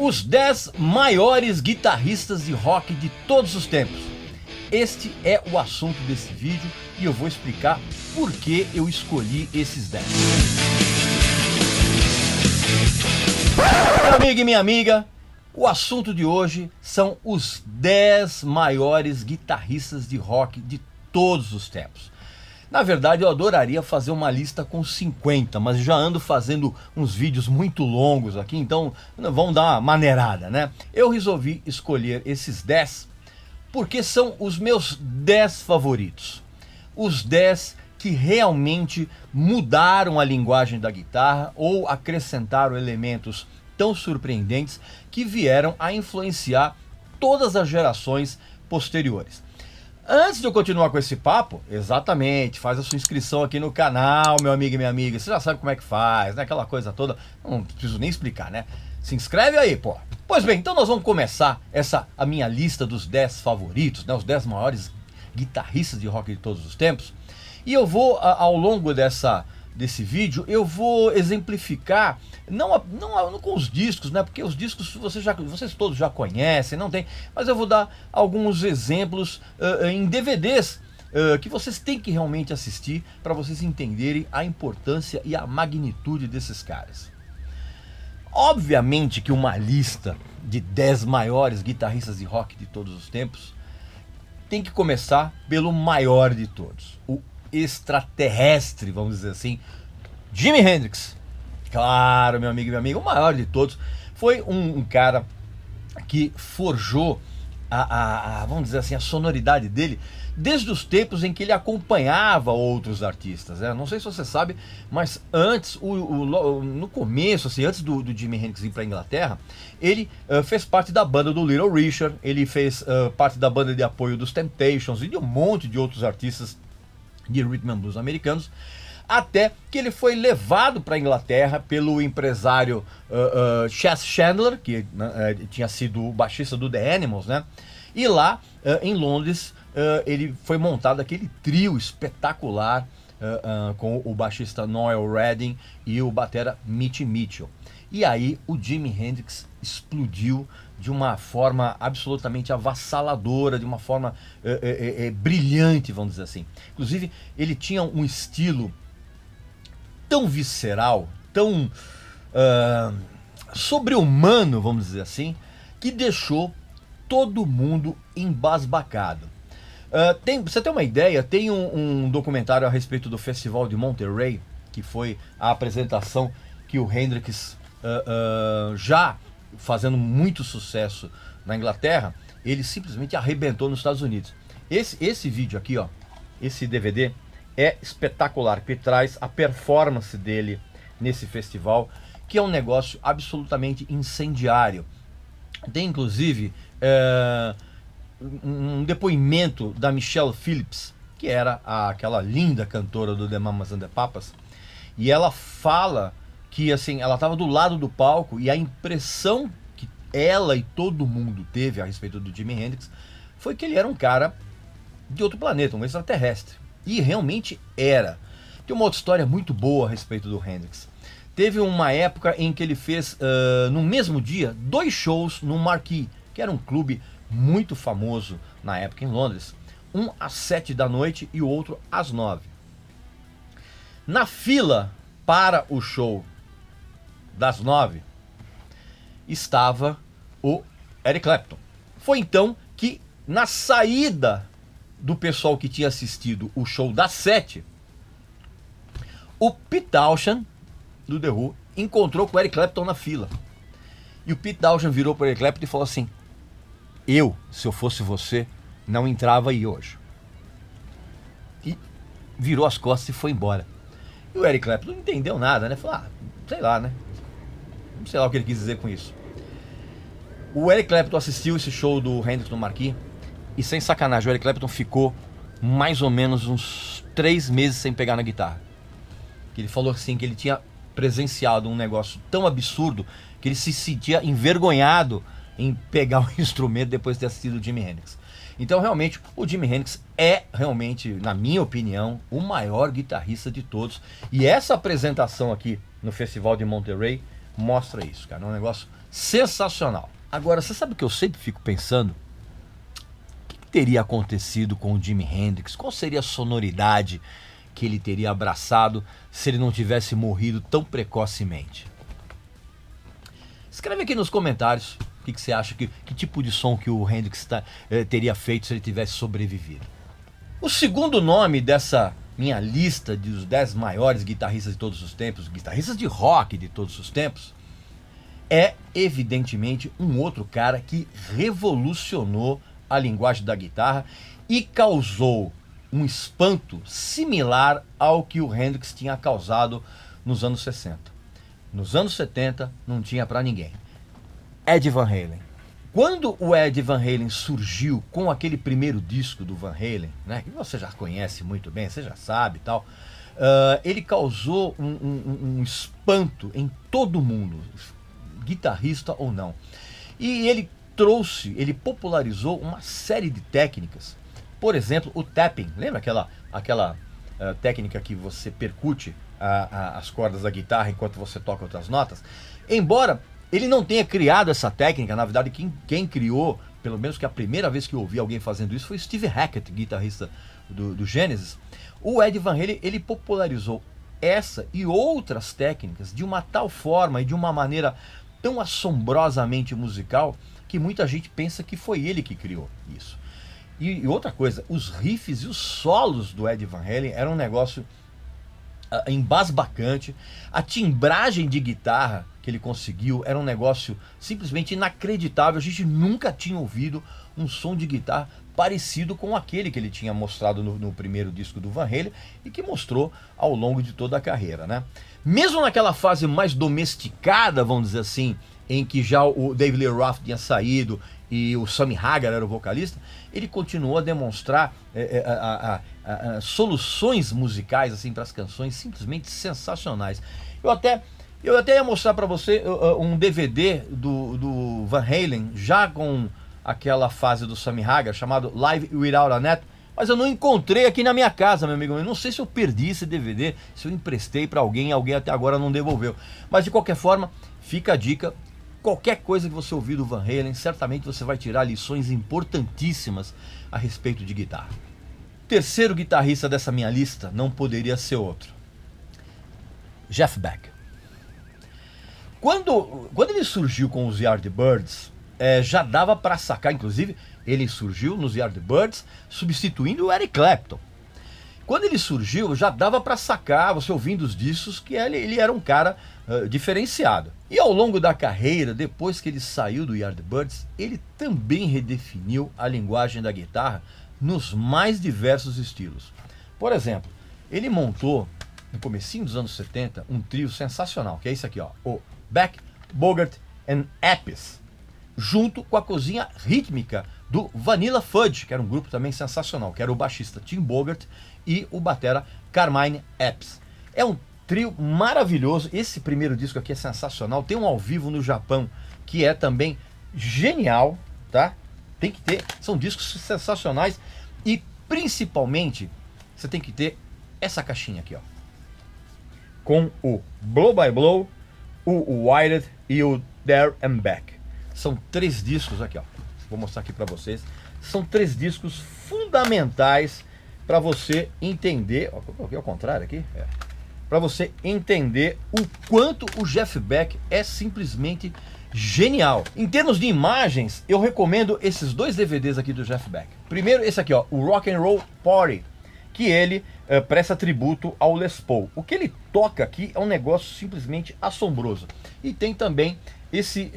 Os 10 maiores guitarristas de rock de todos os tempos. Este é o assunto desse vídeo e eu vou explicar por que eu escolhi esses 10. Meu amigo e minha amiga, o assunto de hoje são os 10 maiores guitarristas de rock de todos os tempos. Na verdade, eu adoraria fazer uma lista com 50, mas já ando fazendo uns vídeos muito longos aqui, então vamos dar uma maneirada, né? Eu resolvi escolher esses 10 porque são os meus 10 favoritos. Os 10 que realmente mudaram a linguagem da guitarra ou acrescentaram elementos tão surpreendentes que vieram a influenciar todas as gerações posteriores. Antes de eu continuar com esse papo, exatamente, faz a sua inscrição aqui no canal, meu amigo e minha amiga. Você já sabe como é que faz, né? Aquela coisa toda, não preciso nem explicar, né? Se inscreve aí, pô. Pois bem, então nós vamos começar a minha lista dos 10 favoritos, né? Os 10 maiores guitarristas de rock de todos os tempos. E eu vou, ao longo desse vídeo, eu vou exemplificar, não com os discos, né? Porque os discos vocês todos já conhecem, não tem, mas eu vou dar alguns exemplos em DVDs que vocês têm que realmente assistir para vocês entenderem a importância e a magnitude desses caras. Obviamente que uma lista de 10 maiores guitarristas de rock de todos os tempos tem que começar pelo maior de todos, o extraterrestre, vamos dizer assim, Jimi Hendrix. Claro, meu amigo e minha amiga, o maior de todos. Foi um cara que forjou vamos dizer assim, a sonoridade dele desde os tempos em que ele acompanhava outros artistas, né? Não sei se você sabe, mas antes, no começo, assim, antes do Jimi Hendrix ir para a Inglaterra, ele fez parte da banda do Little Richard, ele fez parte da banda de apoio dos Temptations e de um monte de outros artistas de rhythm and blues americanos, até que ele foi levado para a Inglaterra pelo empresário Chas Chandler, que tinha sido o baixista do The Animals, né? E lá em Londres ele foi montado aquele trio espetacular com o baixista Noel Redding e o batera Mitch Mitchell. E aí o Jimi Hendrix explodiu de uma forma absolutamente avassaladora, de uma forma brilhante, vamos dizer assim. Inclusive, ele tinha um estilo tão visceral, tão sobre-humano, vamos dizer assim, que deixou todo mundo embasbacado. Pra você ter uma ideia, tem um documentário a respeito do Festival de Monterey, que foi a apresentação que o Hendrix, já fazendo muito sucesso na Inglaterra, ele simplesmente arrebentou nos Estados Unidos. Esse vídeo aqui, ó, esse DVD, é espetacular, que traz a performance dele nesse festival, que é um negócio absolutamente incendiário. Tem inclusive um depoimento da Michelle Phillips, que era aquela linda cantora do The Mamas and the Papas, e ela fala que assim, ela estava do lado do palco e a impressão que ela e todo mundo teve a respeito do Jimi Hendrix foi que ele era um cara de outro planeta, um extraterrestre. E realmente era. Tem uma outra história muito boa a respeito do Hendrix. Teve uma época em que ele fez, no mesmo dia, 2 shows no Marquee, que era um clube muito famoso na época em Londres. Um às 7 da noite e o outro às 9. Na fila para o show das 9 estava o Eric Clapton. Foi então que, na saída do pessoal que tinha assistido o show das 7, o Pete Townshend, do The Who, encontrou com o Eric Clapton na fila. E o Pete Townshend virou para o Eric Clapton e falou assim: se eu fosse você, não entrava aí hoje. E virou as costas e foi embora. E o Eric Clapton não entendeu nada, né? Falou, sei lá, né? Não sei lá o que ele quis dizer com isso. O Eric Clapton assistiu esse show do Hendrix no Marquee e, sem sacanagem, o Eric Clapton ficou mais ou menos uns 3 meses sem pegar na guitarra. Ele falou assim que ele tinha presenciado um negócio tão absurdo que ele se sentia envergonhado em pegar o instrumento depois de ter assistido o Jimi Hendrix. Então, realmente, o Jimi Hendrix é realmente, na minha opinião, o maior guitarrista de todos. E essa apresentação aqui no Festival de Monterey mostra isso, cara. É um negócio sensacional. Agora, você sabe o que eu sempre fico pensando? O que teria acontecido com o Jimi Hendrix? Qual seria a sonoridade que ele teria abraçado se ele não tivesse morrido tão precocemente? Escreve aqui nos comentários o que você acha, que tipo de som que o Hendrix teria feito se ele tivesse sobrevivido. O segundo nome dessa minha lista dos 10 maiores guitarristas de todos os tempos, guitarristas de rock de todos os tempos, é evidentemente um outro cara que revolucionou a linguagem da guitarra e causou um espanto similar ao que o Hendrix tinha causado nos anos 60. Nos anos 70 não tinha pra ninguém. Eddie Van Halen. Quando o Eddie Van Halen surgiu com aquele primeiro disco do Van Halen, né, que você já conhece muito bem, você já sabe e tal, ele causou um espanto em todo mundo, guitarrista ou não. E ele popularizou uma série de técnicas. Por exemplo, o tapping. Lembra aquela técnica que você percute as cordas da guitarra enquanto você toca outras notas? Embora ele não tenha criado essa técnica, na verdade quem criou, pelo menos que a primeira vez que eu ouvi alguém fazendo isso, foi Steve Hackett, guitarrista do Genesis. O Eddie Van Halen, ele popularizou essa e outras técnicas de uma tal forma e de uma maneira tão assombrosamente musical que muita gente pensa que foi ele que criou isso. E outra coisa, os riffs e os solos do Eddie Van Halen eram um negócio embasbacante. A timbragem de guitarra que ele conseguiu era um negócio simplesmente inacreditável. A gente nunca tinha ouvido um som de guitarra parecido com aquele que ele tinha mostrado no primeiro disco do Van Halen e que mostrou ao longo de toda a carreira, né? Mesmo naquela fase mais domesticada, vamos dizer assim, em que já o David Lee Roth tinha saído e o Sammy Hagar era o vocalista, ele continuou a demonstrar soluções musicais assim para as canções simplesmente sensacionais. Eu até ia mostrar para você um DVD do Van Halen, já com aquela fase do Sammy Hagar, chamado Live Without a Net, mas eu não encontrei aqui na minha casa, meu amigo. Eu não sei se eu perdi esse DVD, se eu emprestei para alguém até agora não devolveu. Mas de qualquer forma, fica a dica. Qualquer coisa que você ouvir do Van Halen, certamente você vai tirar lições importantíssimas a respeito de guitarra. Terceiro guitarrista dessa minha lista não poderia ser outro. Jeff Beck. Quando ele surgiu com os Yardbirds, já dava para sacar, inclusive, ele surgiu nos Yardbirds substituindo o Eric Clapton. Quando ele surgiu, já dava para sacar, você ouvindo os discos, que ele era um cara diferenciado. E ao longo da carreira, depois que ele saiu do Yardbirds, ele também redefiniu a linguagem da guitarra nos mais diversos estilos. Por exemplo, ele montou, no comecinho dos anos 70, um trio sensacional, que é isso aqui, ó, o Beck, Bogart and Appice, junto com a cozinha rítmica do Vanilla Fudge, que era um grupo também sensacional, que era o baixista Tim Bogart e o batera Carmine Appice. É um trio maravilhoso. Esse primeiro disco aqui é sensacional. Tem um ao vivo no Japão que é também genial, tá? Tem que ter, são discos sensacionais e principalmente você tem que ter essa caixinha aqui, ó, com o Blow by Blow, o Wired e o There and Back. São 3 discos aqui, ó. Vou mostrar aqui para vocês. São 3 discos fundamentais para você entender. Ó, coloquei ao contrário aqui. Para você entender o quanto o Jeff Beck é simplesmente genial. Em termos de imagens, eu recomendo esses 2 DVDs aqui do Jeff Beck. Primeiro, esse aqui, ó, o Rock and Roll Party, que ele presta tributo ao Les Paul. O que ele toca aqui é um negócio simplesmente assombroso. E tem também esse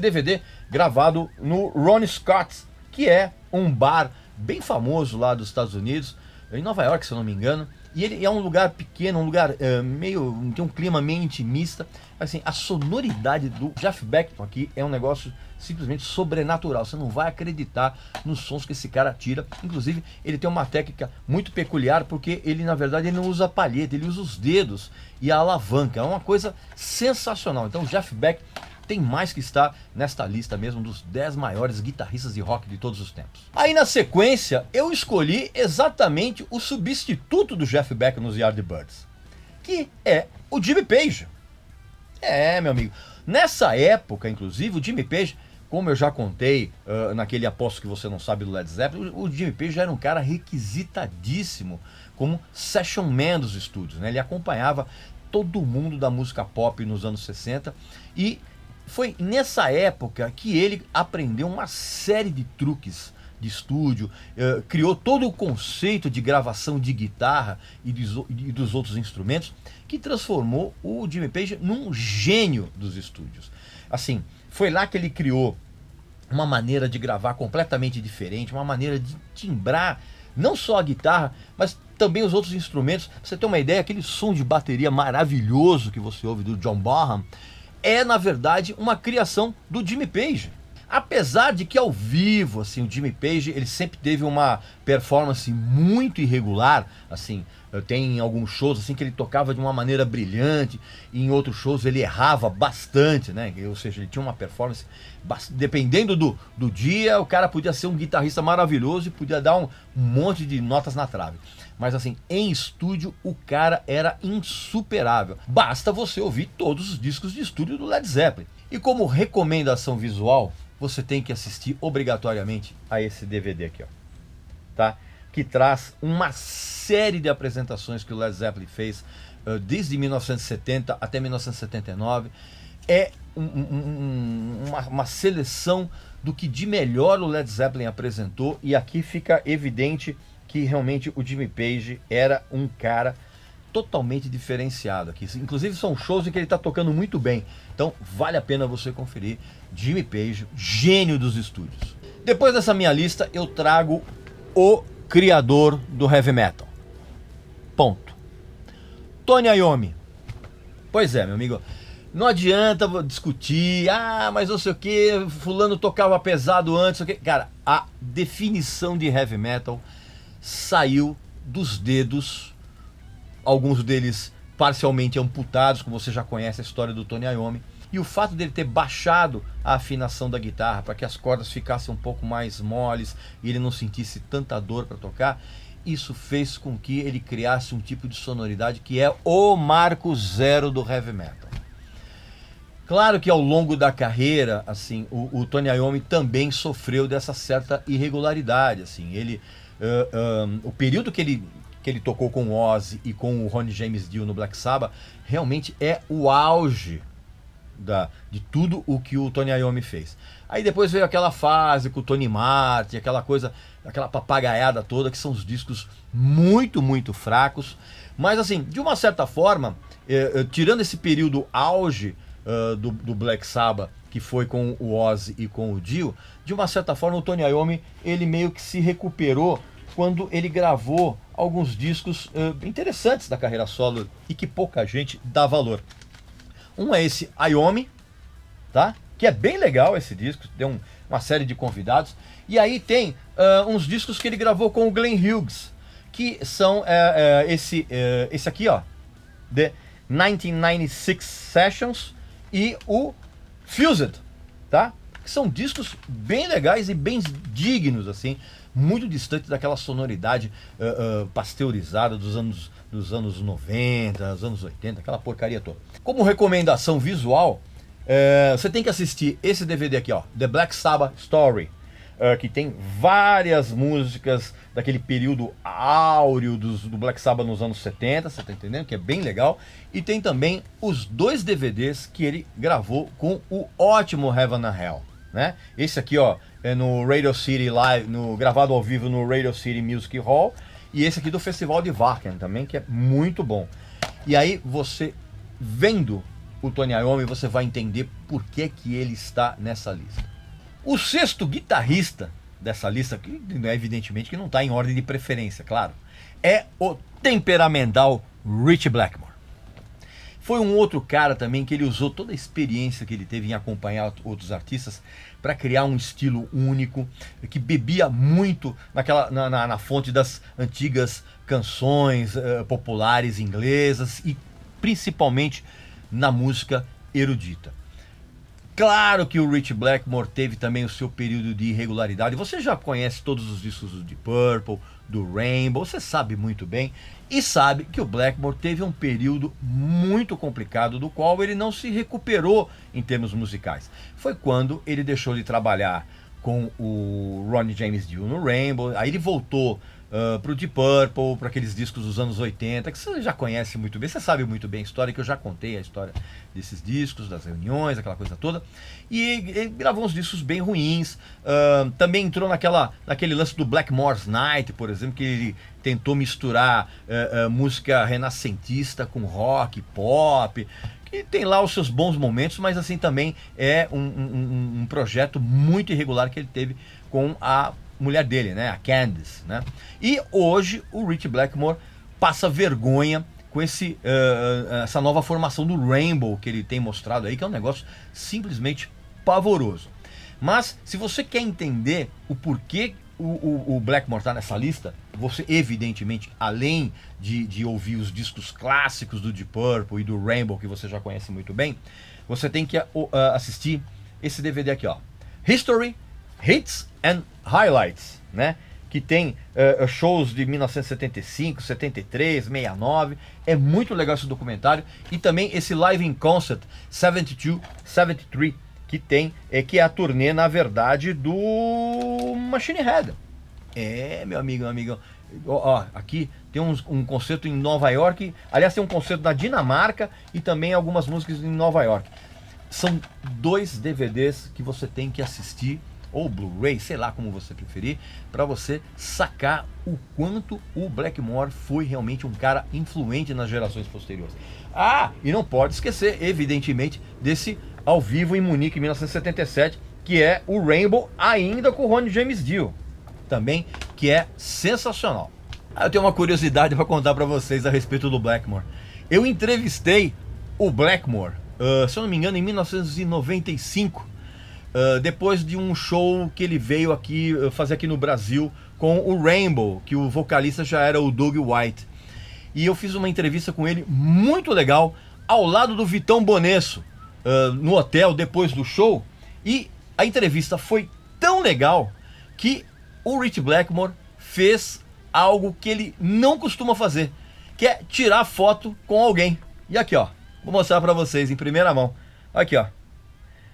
DVD gravado no Ronnie Scott's, que é um bar bem famoso lá dos Estados Unidos, em Nova York, se eu não me engano. E ele é um lugar pequeno, um lugar tem um clima meio intimista. Assim, a sonoridade do Jeff Beck aqui é um negócio simplesmente sobrenatural. Você não vai acreditar nos sons que esse cara tira. Inclusive, ele tem uma técnica muito peculiar, porque ele, na verdade, ele não usa palheta, ele usa os dedos e a alavanca. É uma coisa sensacional. Então, o Jeff Beck tem mais que estar nesta lista mesmo dos 10 maiores guitarristas de rock de todos os tempos. Aí na sequência, eu escolhi exatamente o substituto do Jeff Beck nos Yardbirds, que é o Jimmy Page. Meu amigo, Nessa época, inclusive, o Jimmy Page, como eu já contei naquele Aposto que Você Não Sabe do Led Zeppelin, o Jimmy Page já era um cara requisitadíssimo como session man dos estúdios, né? Ele acompanhava todo mundo da música pop nos anos 60 e foi nessa época que ele aprendeu uma série de truques de estúdio, criou todo o conceito de gravação de guitarra e dos outros instrumentos, que transformou o Jimmy Page num gênio dos estúdios. Assim, foi lá que ele criou uma maneira de gravar completamente diferente, uma maneira de timbrar não só a guitarra, mas também os outros instrumentos. Pra você ter uma ideia, aquele som de bateria maravilhoso que você ouve do John Bonham é, na verdade, uma criação do Jimmy Page. Apesar de que ao vivo, assim, o Jimmy Page, ele sempre teve uma performance muito irregular, assim, tem alguns shows assim que ele tocava de uma maneira brilhante, e em outros shows ele errava bastante, né? Ou seja, ele tinha uma performance, dependendo do dia, o cara podia ser um guitarrista maravilhoso e podia dar um monte de notas na trave. Mas assim, em estúdio o cara era insuperável. Basta você ouvir todos os discos de estúdio do Led Zeppelin. E como recomendação visual, você tem que assistir obrigatoriamente a esse DVD aqui, ó, tá? Que traz uma série de apresentações que o Led Zeppelin fez desde 1970 até 1979. É uma seleção do que de melhor o Led Zeppelin apresentou, e aqui fica evidente que realmente o Jimmy Page era um cara totalmente diferenciado aqui. Inclusive são shows em que ele está tocando muito bem. Então vale a pena você conferir. Jimmy Page, gênio dos estúdios. Depois dessa minha lista, eu trago o criador do heavy metal. Ponto. Tony Iommi. Pois é, meu amigo. Não adianta discutir, mas não sei o que, fulano tocava pesado antes, cara, a definição de heavy metal saiu dos dedos, alguns deles parcialmente amputados, como você já conhece a história do Tony Iommi, e o fato dele ter baixado a afinação da guitarra para que as cordas ficassem um pouco mais moles e ele não sentisse tanta dor para tocar, isso fez com que ele criasse um tipo de sonoridade que é o marco zero do heavy metal. Claro que ao longo da carreira, assim, o Tony Iommi também sofreu dessa certa irregularidade, assim, ele o período que ele tocou com o Ozzy e com o Ronnie James Dio no Black Sabbath realmente é o auge de tudo o que o Tony Iommi fez. Aí depois veio aquela fase com o Tony Martin, aquela coisa, aquela papagaiada toda, que são os discos muito, muito fracos. Mas assim, de uma certa forma, tirando esse período auge do Black Sabbath, que foi com o Ozzy e com o Dio, de uma certa forma o Tony Iommi, ele meio que se recuperou quando ele gravou alguns discos interessantes da carreira solo e que pouca gente dá valor. Um é esse Iommi, tá? Que é bem legal esse disco, tem uma série de convidados. E aí tem uns discos que ele gravou com o Glenn Hughes, que são esse aqui, ó, The 1996 Sessions e o Fused, tá? Que são discos bem legais e bem dignos, assim, muito distantes daquela sonoridade pasteurizada dos anos 90, dos anos 80, aquela porcaria toda. Como recomendação visual, você tem que assistir esse DVD aqui, ó, The Black Sabbath Story, que tem várias músicas daquele período áureo do Black Sabbath nos anos 70, você tá entendendo? Que é bem legal. E tem também os 2 DVDs que ele gravou com o ótimo Heaven and Hell, né? Esse aqui, ó, é no Radio City Live, gravado ao vivo no Radio City Music Hall, e esse aqui do Festival de Wacken também, que é muito bom. E aí você, vendo o Tony Iommi, você vai entender por que ele está nessa lista. O 6º guitarrista dessa lista, que evidentemente que não está em ordem de preferência, claro, é o temperamental Ritchie Blackmore. Foi um outro cara também que ele usou toda a experiência que ele teve em acompanhar outros artistas para criar um estilo único, que bebia muito na fonte das antigas canções populares inglesas e principalmente na música erudita. Claro que o Rich Blackmore teve também o seu período de irregularidade. Você já conhece todos os discos do Deep Purple, do Rainbow, você sabe muito bem. E sabe que o Blackmore teve um período muito complicado, do qual ele não se recuperou em termos musicais. Foi quando ele deixou de trabalhar com o Ronnie James Dio no Rainbow, aí ele voltou pro Deep Purple, para aqueles discos dos anos 80, que você já conhece muito bem, você sabe muito bem a história, que eu já contei a história desses discos, das reuniões, aquela coisa toda, e ele gravou uns discos bem ruins, também entrou naquele lance do Blackmore's Night, por exemplo, que ele tentou misturar música renascentista com rock, pop, que tem lá os seus bons momentos, mas assim também é um projeto muito irregular que ele teve com a mulher dele, né, a Candice, né? E hoje o Rich Blackmore passa vergonha com essa nova formação do Rainbow que ele tem mostrado aí, que é um negócio simplesmente pavoroso. Mas se você quer entender o porquê o Blackmore está nessa lista, você evidentemente, além de ouvir os discos clássicos do Deep Purple e do Rainbow, que você já conhece muito bem, você tem que assistir esse DVD aqui, ó, History, Hits and Highlights, né? Que tem shows de 1975, 73, 69. É muito legal esse documentário. E também esse Live in Concert 72, 73, que tem, que é a turnê, na verdade, do Machine Head. Meu amigo, meu amigo. Ó, aqui tem um concerto em Nova York. Aliás, tem um concerto na Dinamarca e também algumas músicas em Nova York. São 2 DVDs que você tem que assistir, ou Blu-ray, sei lá como você preferir, para você sacar o quanto o Blackmore foi realmente um cara influente nas gerações posteriores. E não pode esquecer, evidentemente, desse ao vivo em Munique em 1977, que é o Rainbow, ainda com o Ronnie James Dio, também, que é sensacional. Eu tenho uma curiosidade para contar para vocês a respeito do Blackmore. Eu entrevistei o Blackmore, se eu não me engano, em 1995, depois de um show que ele veio aqui fazer aqui no Brasil com o Rainbow, que o vocalista já era o Doug White. E eu fiz uma entrevista com ele muito legal, ao lado do Vitão Bonesso, no hotel depois do show. E a entrevista foi tão legal que o Rich Blackmore fez algo que ele não costuma fazer, que é tirar foto com alguém. E aqui, ó, vou mostrar pra vocês em primeira mão. Aqui, ó,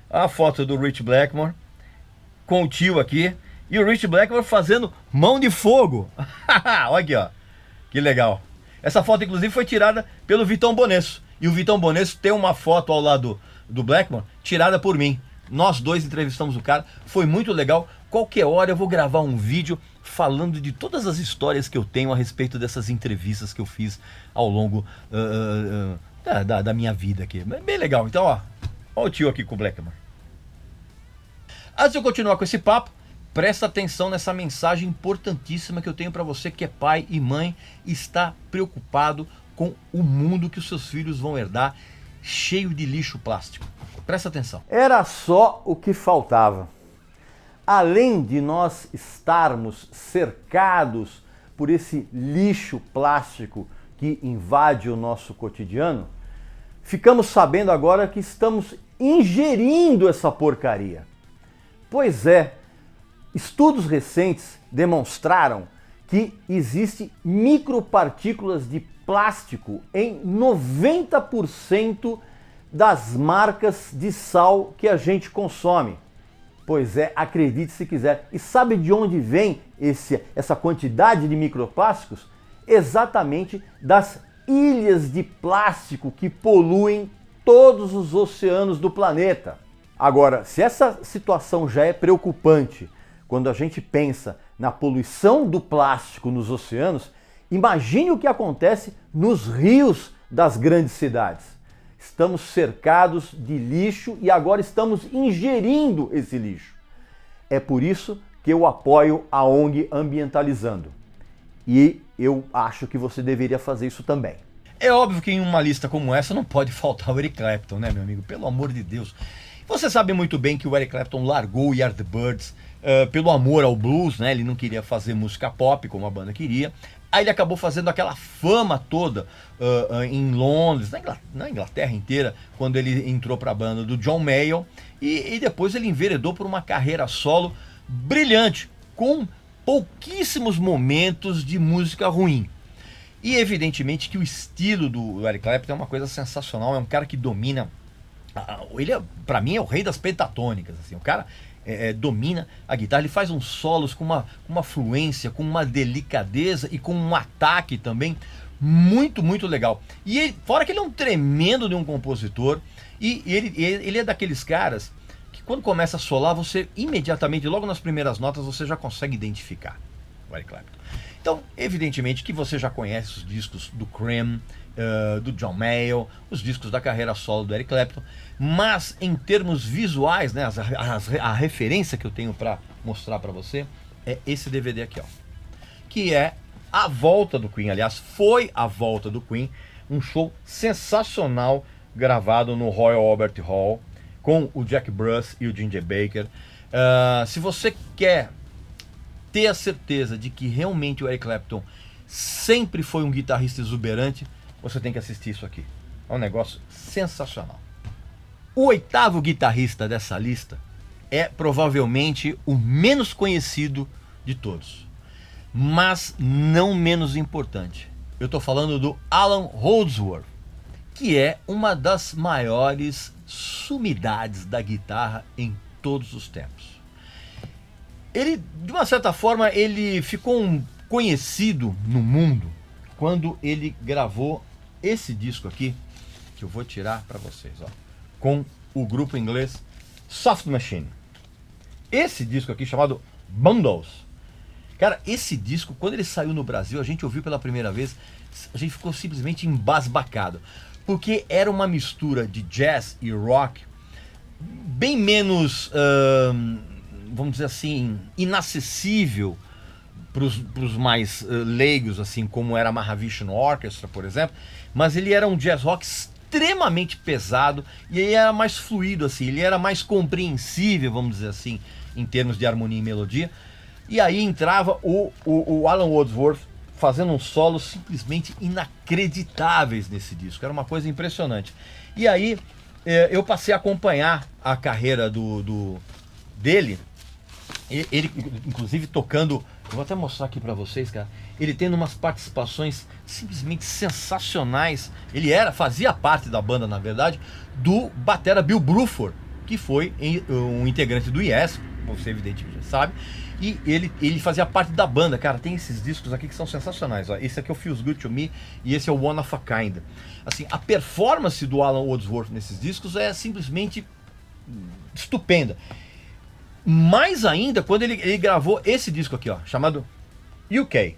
a foto do Rich Blackmore com o tio aqui, e o Rich Blackmore fazendo mão de fogo. Olha aqui, ó, que legal. Essa foto inclusive foi tirada pelo Vitão Bonesso, e o Vitão Bonesso tem uma foto ao lado do Blackmore tirada por mim. Nós dois entrevistamos o cara, foi muito legal. Qualquer hora eu vou gravar um vídeo falando de todas as histórias que eu tenho a respeito dessas entrevistas que eu fiz ao longo da minha vida aqui. Bem legal. Então, ó o tio aqui com o Blackmore. Antes de eu continuar com esse papo, presta atenção nessa mensagem importantíssima que eu tenho para você que é pai e mãe e está preocupado com o mundo que os seus filhos vão herdar, cheio de lixo plástico. Presta atenção. Era só o que faltava. Além de nós estarmos cercados por esse lixo plástico que invade o nosso cotidiano, ficamos sabendo agora que estamos ingerindo essa porcaria. Pois é, estudos recentes demonstraram que existem micropartículas de plástico em 90% das marcas de sal que a gente consome. Pois é, acredite se quiser. E sabe de onde vem essa quantidade de microplásticos? Exatamente das ilhas de plástico que poluem todos os oceanos do planeta. Agora, se essa situação já é preocupante quando a gente pensa na poluição do plástico nos oceanos, imagine o que acontece nos rios das grandes cidades. Estamos cercados de lixo e agora estamos ingerindo esse lixo. É por isso que eu apoio a ONG Ambientalizando. E eu acho que você deveria fazer isso também. É óbvio que em uma lista como essa não pode faltar o Eric Clapton, né, meu amigo? Pelo amor de Deus. Você sabe muito bem que o Eric Clapton largou o Yardbirds pelo amor ao blues, né? Ele não queria fazer música pop como a banda queria. Aí ele acabou fazendo aquela fama toda em Londres, na Inglaterra inteira, quando ele entrou para a banda do John Mayall. E depois ele enveredou por uma carreira solo brilhante, com pouquíssimos momentos de música ruim. E evidentemente que o estilo do Eric Clapton é uma coisa sensacional, é um cara que domina, ele para mim é o rei das pentatônicas, assim, o cara domina a guitarra, ele faz uns solos com uma fluência, com uma delicadeza e com um ataque também muito, muito legal. E ele, fora que ele é um tremendo de um compositor, e ele é daqueles caras que quando começa a solar, você imediatamente, logo nas primeiras notas, você já consegue identificar o Eric Clapton. Então, evidentemente que você já conhece os discos do Cream, do John Mayall, os discos da carreira solo do Eric Clapton, mas em termos visuais, né, a referência que eu tenho para mostrar para você é esse DVD aqui, ó, que é a volta do Queen. Aliás, foi a volta do Queen, um show sensacional gravado no Royal Albert Hall com o Jack Bruce e o Ginger Baker. Se você quer ter a certeza de que realmente o Eric Clapton sempre foi um guitarrista exuberante, você tem que assistir isso aqui. É um negócio sensacional. O oitavo guitarrista dessa lista é provavelmente o menos conhecido de todos, mas não menos importante. Eu estou falando do Alan Holdsworth, que é uma das maiores sumidades da guitarra em todos os tempos. Ele, de uma certa forma, ele ficou conhecido no mundo quando ele gravou esse disco aqui, que eu vou tirar para vocês, ó, com o grupo inglês Soft Machine. Esse disco aqui, chamado Bundles. Cara, esse disco, quando ele saiu no Brasil, a gente ouviu pela primeira vez, a gente ficou simplesmente embasbacado, porque era uma mistura de jazz e rock bem menos, vamos dizer assim, inacessível para os mais leigos, assim como era a Mahavishnu Orchestra, por exemplo, mas ele era um jazz rock extremamente pesado e ele era mais fluido, assim, ele era mais compreensível, vamos dizer assim, em termos de harmonia e melodia. E aí entrava o Alan Holdsworth fazendo uns solos simplesmente inacreditáveis nesse disco, era uma coisa impressionante. E aí eu passei a acompanhar a carreira dele, ele inclusive tocando, eu vou até mostrar aqui pra vocês, cara, ele tendo umas participações simplesmente sensacionais. Ele fazia parte da banda, na verdade, do batera Bill Bruford, que foi um integrante do Yes, você evidentemente já sabe, e ele fazia parte da banda, cara. Tem esses discos aqui que são sensacionais, ó. Esse aqui é o Feels Good to Me e esse é o One of a Kind. Assim, a performance do Alan Holdsworth nesses discos é simplesmente estupenda. Mais ainda quando ele gravou esse disco aqui, ó, chamado UK,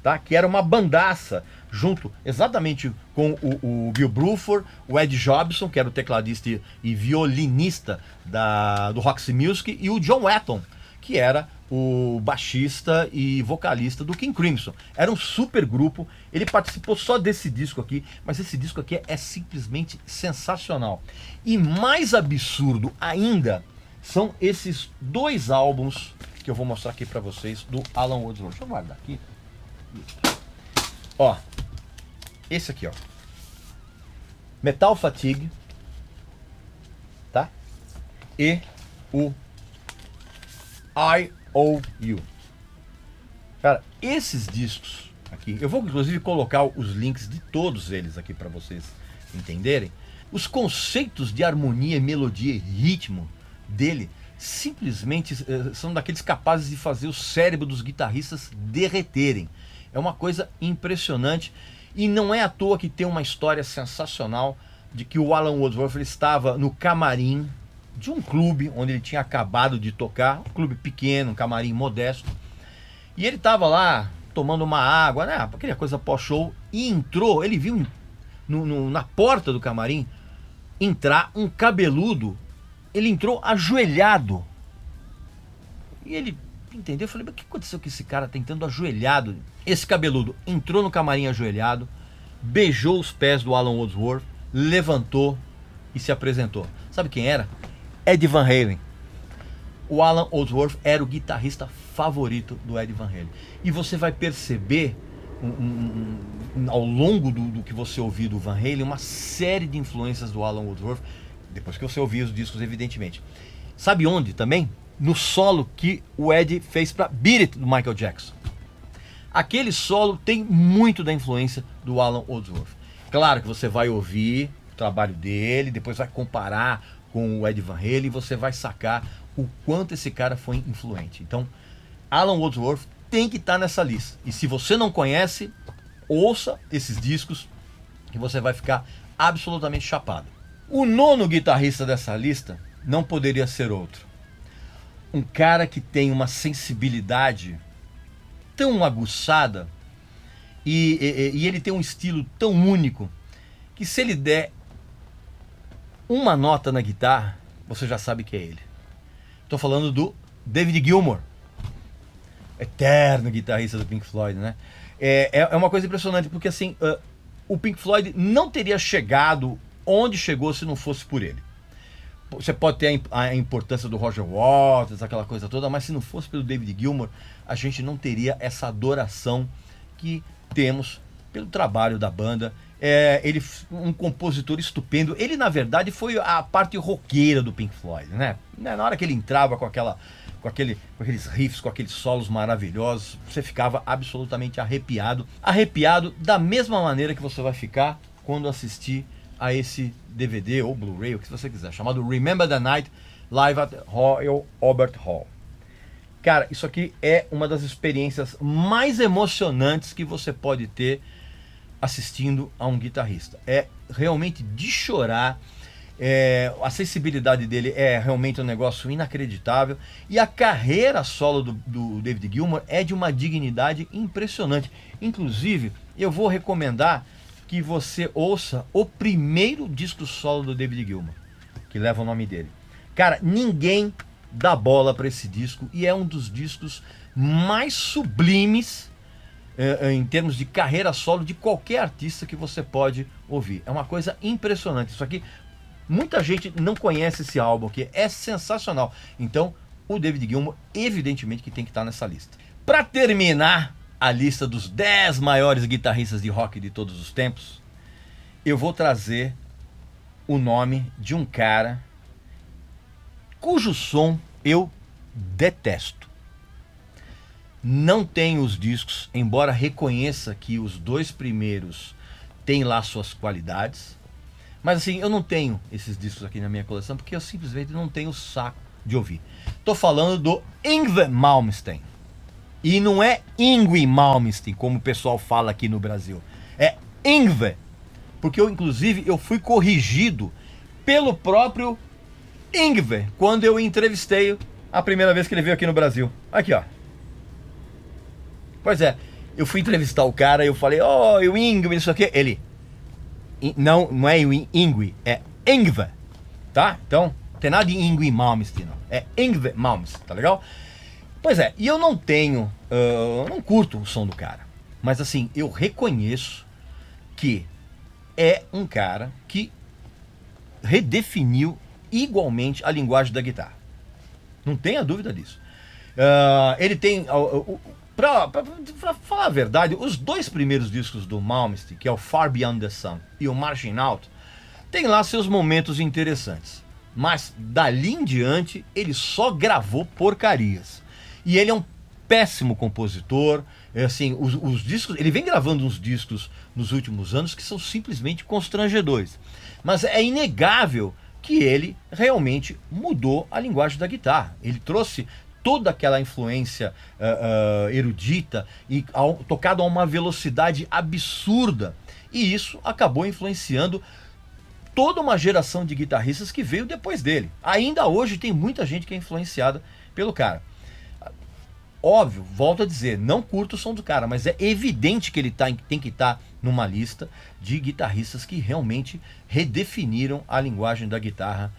tá? Que era uma bandaça junto exatamente com o Bill Bruford, o Ed Jobson, que era o tecladista e violinista do Roxy Music, e o John Wetton, que era o baixista e vocalista do King Crimson. Era um super grupo. Ele participou só desse disco aqui, mas esse disco aqui é simplesmente sensacional. E mais absurdo ainda são esses dois álbuns que eu vou mostrar aqui pra vocês do Alan Holdsworth. Deixa eu guardar aqui. Ó, esse aqui, ó, Metal Fatigue, tá? E o I.O.U. Cara, esses discos aqui, eu vou inclusive colocar os links de todos eles aqui para vocês entenderem. Os conceitos de harmonia, melodia e ritmo dele simplesmente são daqueles capazes de fazer o cérebro dos guitarristas derreterem. É uma coisa impressionante e não é à toa que tem uma história sensacional de que o Alan Holdsworth estava no camarim de um clube onde ele tinha acabado de tocar, um clube pequeno, um camarim modesto, e ele estava lá tomando uma água, né, aquela coisa pós-show, e entrou, ele viu na porta do camarim entrar um cabeludo. Ele entrou ajoelhado. E ele entendeu, eu falei, mas o que aconteceu com esse cara tentando ajoelhado? Esse cabeludo entrou no camarim ajoelhado, beijou os pés do Alan Holdsworth, levantou e se apresentou. Sabe quem era? Eddie Van Halen. O Alan Holdsworth era o guitarrista favorito do Eddie Van Halen. E você vai perceber ao longo do que você ouvir do Van Halen uma série de influências do Alan Holdsworth Depois que você ouvir os discos, evidentemente. Sabe onde também? No solo que o Ed fez para Beat It, do Michael Jackson. Aquele solo tem muito da influência do Alan Holdsworth. Claro que você vai ouvir o trabalho dele, depois vai comparar com o Ed Van Halen e você vai sacar o quanto esse cara foi influente. Então, Alan Holdsworth tem que estar nessa lista. E se você não conhece, ouça esses discos que você vai ficar absolutamente chapado. O nono guitarrista dessa lista não poderia ser outro. Um cara que tem uma sensibilidade tão aguçada e ele tem um estilo tão único que se ele der uma nota na guitarra, você já sabe que é ele. Estou falando do David Gilmour, eterno guitarrista do Pink Floyd, né? É uma coisa impressionante, porque assim, o Pink Floyd não teria chegado onde chegou se não fosse por ele. Você pode ter a importância do Roger Waters, aquela coisa toda, mas se não fosse pelo David Gilmour, a gente não teria essa adoração que temos pelo trabalho da banda. Ele um compositor estupendo. Ele, na verdade, foi a parte roqueira do Pink Floyd, né? Na hora que ele entrava com aqueles riffs, com aqueles solos maravilhosos, você ficava absolutamente arrepiado. Arrepiado da mesma maneira que você vai ficar quando assistir a esse DVD ou Blu-ray, o que você quiser, chamado Remember the Night Live at Royal Albert Hall. Cara, isso aqui é uma das experiências mais emocionantes que você pode ter assistindo a um guitarrista. É realmente de chorar. A sensibilidade dele é realmente um negócio inacreditável. E a carreira solo do David Gilmour é de uma dignidade impressionante. Inclusive, eu vou recomendar que você ouça o primeiro disco solo do David Gilmour, que leva o nome dele. Cara, ninguém dá bola para esse disco e é um dos discos mais sublimes em termos de carreira solo de qualquer artista que você pode ouvir. É uma coisa impressionante. Isso aqui, muita gente não conhece esse álbum, que é sensacional. Então, o David Gilmour, evidentemente, que tem que estar nessa lista. Para terminar a lista dos 10 maiores guitarristas de rock de todos os tempos, eu vou trazer o nome de um cara cujo som eu detesto. Não tenho os discos, embora reconheça que os 2 primeiros têm lá suas qualidades, mas assim, eu não tenho esses discos aqui na minha coleção porque eu simplesmente não tenho saco de ouvir. Estou falando do Yngwie Malmsteen. E não é Yngwie Malmsteen, como o pessoal fala aqui no Brasil. É Yngwie. Porque eu fui corrigido pelo próprio Yngwie quando eu entrevistei a primeira vez que ele veio aqui no Brasil. Aqui, ó. Pois é, eu fui entrevistar o cara e eu falei, o Yngwie, isso aqui. Ele, não é Yngwie, é Yngwie. Tá? Então, não tem nada de Yngwie Malmsteen, não. É Yngwie Malmsteen, tá legal? Pois é, e eu não tenho, não curto o som do cara, mas assim, eu reconheço que é um cara que redefiniu igualmente a linguagem da guitarra. Não tenha dúvida disso. Ele tem, pra falar a verdade, os 2 primeiros discos do Malmsteen, que é o Far Beyond the Sun e o Marching Out, tem lá seus momentos interessantes. Mas dali em diante, ele só gravou porcarias. E ele é um péssimo compositor. Assim, os discos, ele vem gravando uns discos nos últimos anos que são simplesmente constrangedores. Mas é inegável que ele realmente mudou a linguagem da guitarra. Ele trouxe toda aquela influência erudita e tocado a uma velocidade absurda. E isso acabou influenciando toda uma geração de guitarristas que veio depois dele. Ainda hoje tem muita gente que é influenciada pelo cara. Óbvio, volto a dizer, não curto o som do cara, mas é evidente que ele tem que estar numa lista de guitarristas que realmente redefiniram a linguagem da guitarra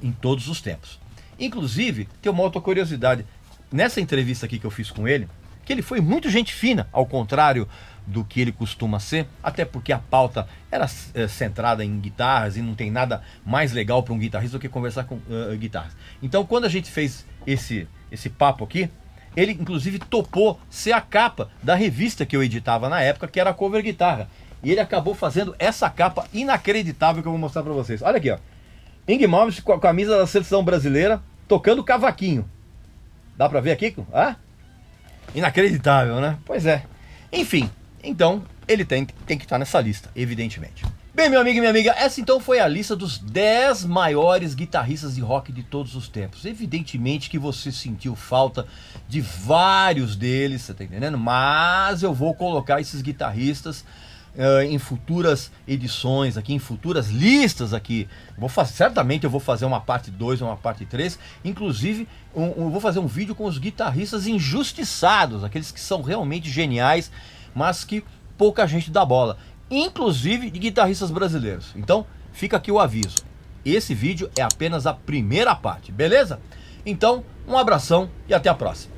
em todos os tempos. Inclusive, tem uma outra curiosidade. Nessa entrevista aqui que eu fiz com ele, que ele foi muito gente fina, ao contrário do que ele costuma ser, até porque a pauta era centrada em guitarras e não tem nada mais legal para um guitarrista do que conversar com guitarras. Então, quando a gente fez esse papo aqui, ele inclusive topou ser a capa da revista que eu editava na época, que era a Cover Guitarra. E ele acabou fazendo essa capa inacreditável que eu vou mostrar para vocês. Olha aqui, ó. Ingmar com a camisa da seleção brasileira, tocando cavaquinho. Dá pra ver aqui? Ah? Inacreditável, né? Pois é. Enfim, então ele tem que estar nessa lista, evidentemente. Bem, meu amigo e minha amiga, essa então foi a lista dos 10 maiores guitarristas de rock de todos os tempos. Evidentemente que você sentiu falta de vários deles, você tá entendendo? Mas eu vou colocar esses guitarristas em futuras edições aqui, em futuras listas aqui. Certamente eu vou fazer uma parte 2, uma parte 3. Inclusive, eu vou fazer um vídeo com os guitarristas injustiçados, aqueles que são realmente geniais, mas que pouca gente dá bola. Inclusive de guitarristas brasileiros. Então, fica aqui o aviso. Esse vídeo é apenas a primeira parte, beleza? Então, um abração e até a próxima.